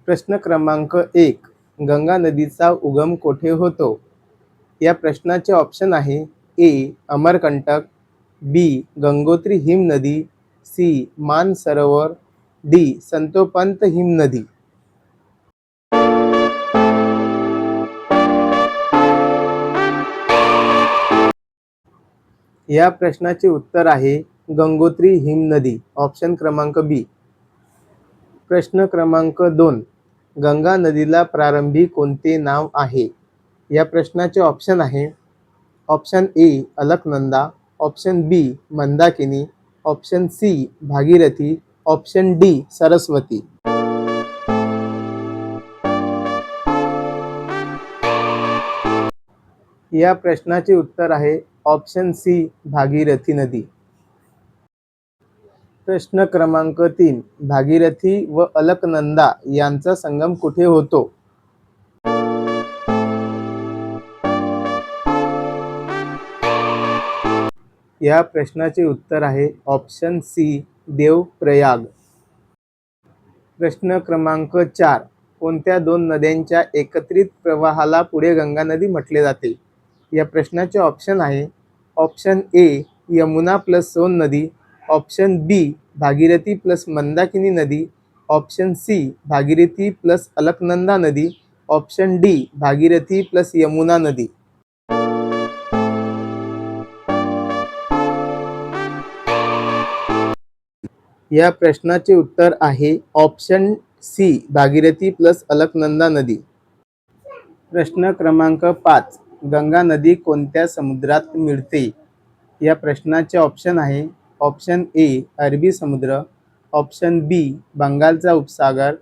प्रश्न क्रमांक 1. गंगा नदीचा उगम कोठे होतो? या प्रश्नाचे ऑप्शन आहे ए. अमरकंटक, बी. गंगोत्री हिमनदी, सी. मानसरोवर, डी. संतोपंत हिमनदी. या प्रश्नाचे उत्तर आहे गंगोत्री हिमनदी, ऑप्शन क्रमांक बी. प्रश्न क्रमांक 2. गंगा नदीला प्रारंभी कोणते नाव आहे? या प्रश्नाचे ऑप्शन आहे option A. Alaknanda, option B. Mandakini, option C. Bhagirathi, option D. Saraswati. या प्रश्नाचे उत्तर आहे ऑप्शन सी. भागीरथी नदी. प्रश्न क्रमांक 3. भागीरथी व अलकनंदा यांचा संगम कुठे होतो? या प्रश्नाचे उत्तर आहे ऑप्शन सी. देवप्रयाग. प्रश्न क्रमांक 4. कोणत्या दोन नद्यांच्या एकत्रित प्रवाहाला पुढे गंगा नदी म्हटले जाते? या प्रश्नाचे ऑप्शन आहे ऑप्शन ए. यमुना प्लस सोन नदी, option B. Bhagirathi plus Mandakini नदी, option C. Bhagirathi plus Alaknanda नदी, option D. Bhagirathi plus Yamuna नदी. या प्रश्नाचे उत्तर आहे option C. Bhagirathi plus Alaknanda नदी. प्रश्न क्रमांक 5. गंगा नदी कोणत्या समुद्रात मिळते? या प्रश्नाचे ऑप्शन आहे ऑप्शन ए. अरबी समुद्र, ऑप्शन बी. बंगालचा उपसागर,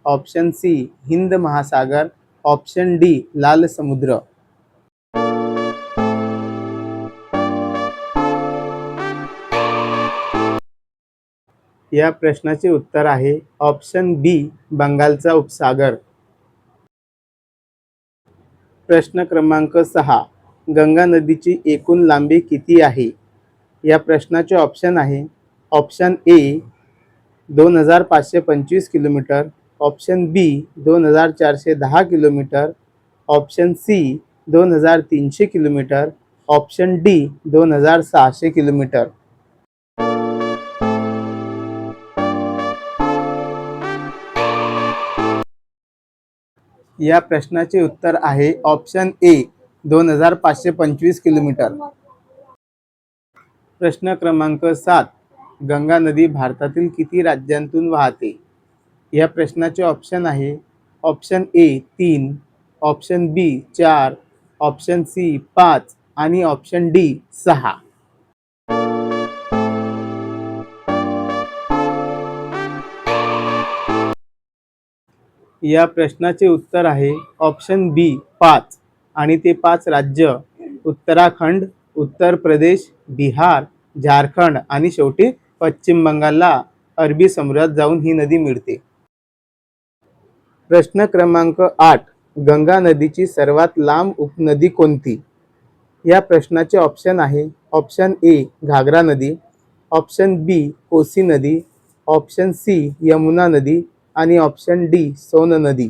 ऑप्शन सी. हिंद महासागर, ऑप्शन डी. लाल समुद्र. या प्रश्नाचे उत्तर आहे ऑप्शन बी. बंगालचा उपसागर. प्रश्न क्रमांक 6. गंगा नदीची एकूण लांबी किती आहे? या प्रश्नाचे ऑप्शन आहे option A. 2525 kilometre, option B. 2410 kilometre, option C. 2300 kilometre, option D. 2600 kilometre. या प्रश्नाचे उत्तर आहे ऑप्शन ए. 2525 किलोमीटर. प्रश्न क्रमांक 7. गंगा नदी भारतातील किती राज्यांतून वाहते? या प्रश्नाचे ऑप्शन आहे option A. 3, option B. 4, option C. 5 आणि ऑप्शन डी. 6. या प्रश्नाचे उत्तर आहे ऑप्शन बी. 5 आणि ते 5 राज्य उत्तराखंड, उत्तर प्रदेश, बिहार, झारखंड आणि शेवटी पश्चिम बंगालला अरबी समुद्रात जाऊन ही नदी मिळते. प्रश्न क्रमांक 8. गंगा नदीची सर्वात लांब उपनदी कोणती? या प्रश्नाचे ऑप्शन आहे ऑप्शन ए. घागरा नदी, ऑप्शन बी. कोसी नदी, ऑप्शन सी. यमुना नदी आणि ऑप्शन डी. सोन नदी.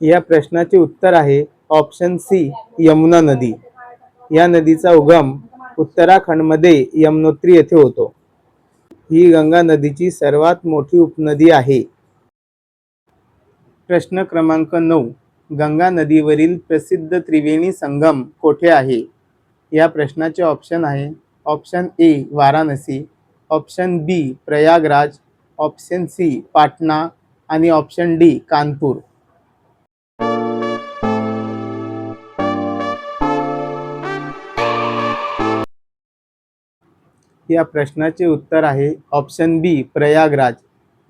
या प्रश्नाचे उत्तर आहे ऑप्शन सी. यमुना नदी. या नदीचा उगम उत्तराखंडमध्ये यमुनोत्री येथे होतो. ही गंगा नदीची सर्वात मोठी उपनदी आहे. प्रश्न क्रमांक 9. गंगा नदीवरील प्रसिद्ध त्रिवेणी संगम कोठे आहे? या प्रश्नाचे ऑप्शन आहे option A. Varanasi, option B. Prayagraj, option C. Patna आणि ऑप्शन डी. कानपूर. या प्रश्नाचे उत्तर आहे ऑप्शन बी. प्रयागराज.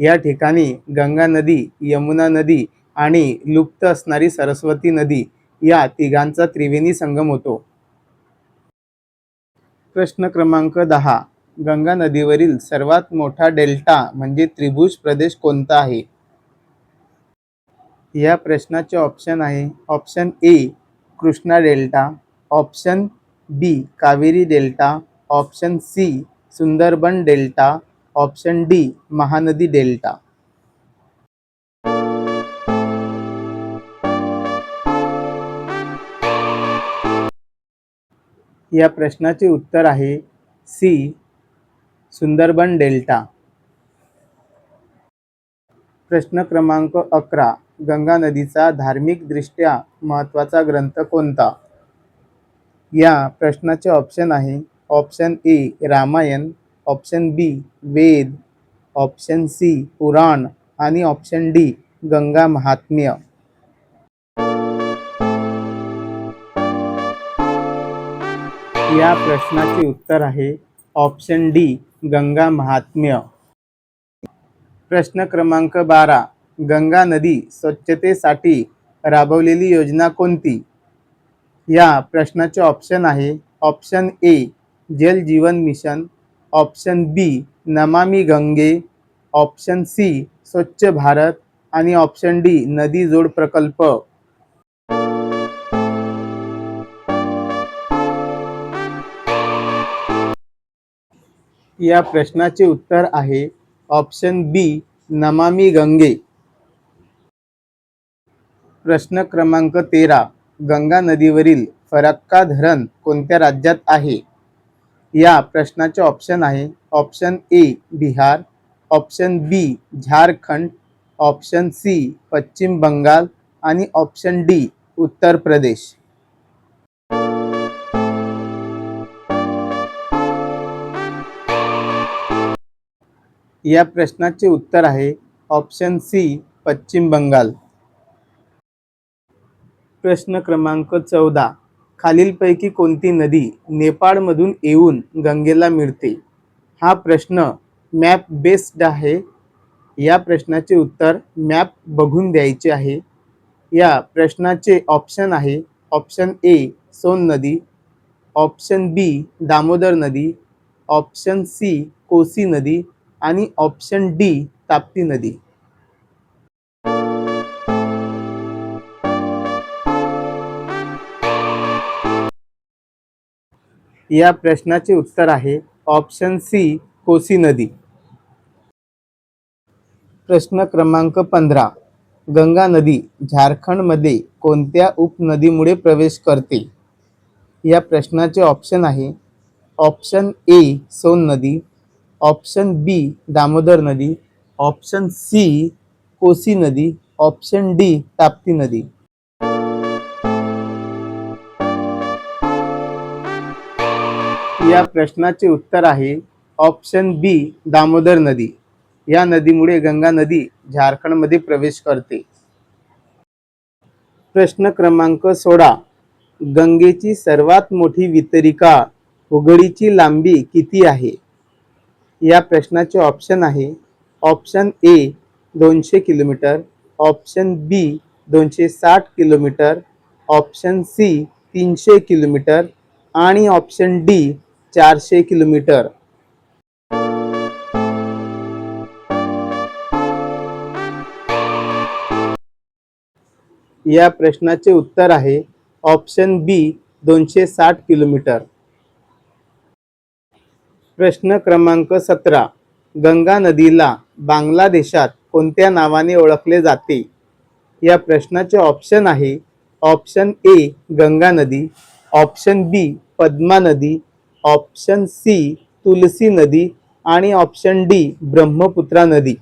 या ठिकाणी गंगा नदी, यमुना नदी आणि लुप्त असणारी सरस्वती नदी या तिघांचा त्रिवेणी संगम होतो. प्रश्न क्रमांक 10. गंगा नदीवरील सर्वात मोठा डेल्टा म्हणजे त्रिभुज प्रदेश कोणता आहे? या प्रश्नाचे ऑप्शन आहे option A. Krishna delta, option B Kaveri delta, option C Sundarban delta, option D Mahanadi delta. या प्रश्नाचे उत्तर आहे सी सुंदरबन डेल्टा. प्रश्न क्रमांक 11. गंगा नदीचा धार्मिकदृष्ट्या महत्त्वाचा ग्रंथ कोणता? या प्रश्नाचे ऑप्शन आहे option A Ramayana, option B Veda, option C Purana आणि ऑप्शन डी गंगा महात्म्य. या प्रश्नाचे उत्तर आहे ऑप्शन डी गंगा महात्म्य. प्रश्न क्रमांक 12. गंगा नदी स्वच्छतेसाठी राबवलेली योजना कोणती? या प्रश्नाचे ऑप्शन आहे ऑप्शन ए जल जीवन मिशन, ऑप्शन बी नमामि गंगे, ऑप्शन सी स्वच्छ भारत आणि ऑप्शन डी नदी जोड प्रकल्प. या प्रश्नाचे उत्तर आहे ऑप्शन बी नमामि गंगे. प्रश्न क्रमांक 13. गंगा नदीवरील फरक्का धरण कोणत्या राज्यात आहे? या प्रश्नाचे ऑप्शन आहे option A Bihar, option B Jharkhand, option C Paschim Bangal आणि ऑप्शन डी उत्तर प्रदेश. या प्रश्नाचे उत्तर आहे ऑप्शन सी पश्चिम बंगाल. प्रश्न क्रमांक 14. खालीलपैकी कोणती नदी नेपाळमधून येऊन गंगेला मिळते? हा प्रश्न मॅप बेस्ड आहे. या प्रश्नाचे उत्तर मॅप बघून द्यायचे आहे. या प्रश्नाचे ऑप्शन आहे ऑप्शन ए सोन नदी, ऑप्शन बी दामोदर नदी, ऑप्शन सी कोसी नदी आणि ऑप्शन डी ताप्ती नदी. या प्रश्नाचे उत्तर आहे ऑप्शन सी कोसी नदी. प्रश्न क्रमांक 15. गंगा नदी झारखंडमध्ये कोणत्या उपनदीमुळे प्रवेश करते? या प्रश्नाचे ऑप्शन आहे ऑप्शन ए सोन नदी, ऑप्शन बी दामोदर नदी, ऑप्शन सी कोसी नदी, ऑप्शन डी ताप्ती नदी. या प्रश्नाचे उत्तर आहे ऑप्शन बी दामोदर नदी. या नदीमुळे गंगा नदी झारखंडमध्ये प्रवेश करते. प्रश्न क्रमांक 16. गंगेची सर्वात मोठी वितरिका उघडीची लांबी किती आहे? या प्रश्नाचे ऑप्शन आहे option A 200 kilometre, option B 260 kilometre, option C 300 kilometre आणि ऑप्शन डी 400 किलोमीटर. या प्रश्नाचे उत्तर आहे ऑप्शन बी 260 किलोमीटर. प्रश्न क्रमांक 17. गंगा नदीला बांगलादेशात कोणत्या नावाने ओळखले जाते? या प्रश्नाचे ऑप्शन आहे ऑप्शन ए गंगा नदी, ऑप्शन बी पद्मा नदी, ऑप्शन सी तुलसी नदी आणि ऑप्शन डी ब्रह्मपुत्रा नदी.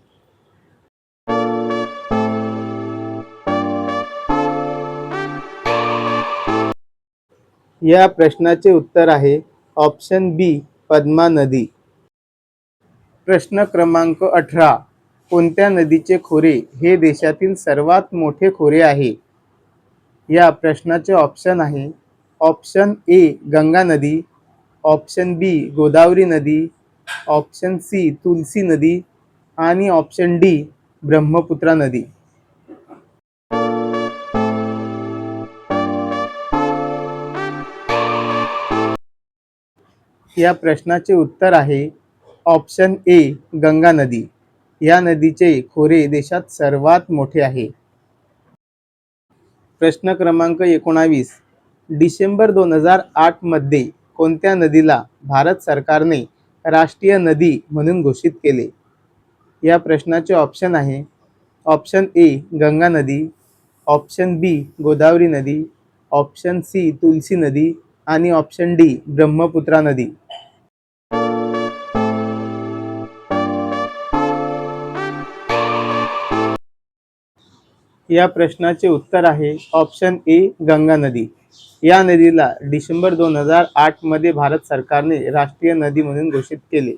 या प्रश्नाचे उत्तर आहे ऑप्शन बी पद्मा नदी. प्रश्न क्रमांक 18. कोणत्या नदीचे खोरे हे देशातील सर्वात मोठे खोरे आहे? या प्रश्नाचे ऑप्शन आहे ऑप्शन ए गंगा नदी, ऑप्शन बी गोदावरी नदी, ऑप्शन सी तुलसी नदी आणि ऑप्शन डी ब्रह्मपुत्रा नदी. या प्रश्नाचे उत्तर आहे ऑप्शन ए गंगा नदी. या नदीचे खोरे देशात सर्वात मोठे आहे. प्रश्न क्रमांक 19. डिसेंबर 2008 मध्ये कोणत्या नदीला भारत सरकारने राष्ट्रीय नदी म्हणून घोषित केले? या प्रश्नाचे ऑप्शन आहे. ऑप्शन ए गंगा नदी, ऑप्शन बी गोदावरी नदी, ऑप्शन सी तुलसी नदी आणि ऑप्शन डी ब्रह्मपुत्रा नदी. या प्रश्नाचे उत्तर आहे ऑप्शन ए गंगा नदी. या नदीला डिसेंबर 2008 मध्ये भारत सरकारने राष्ट्रीय नदी म्हणून घोषित केले.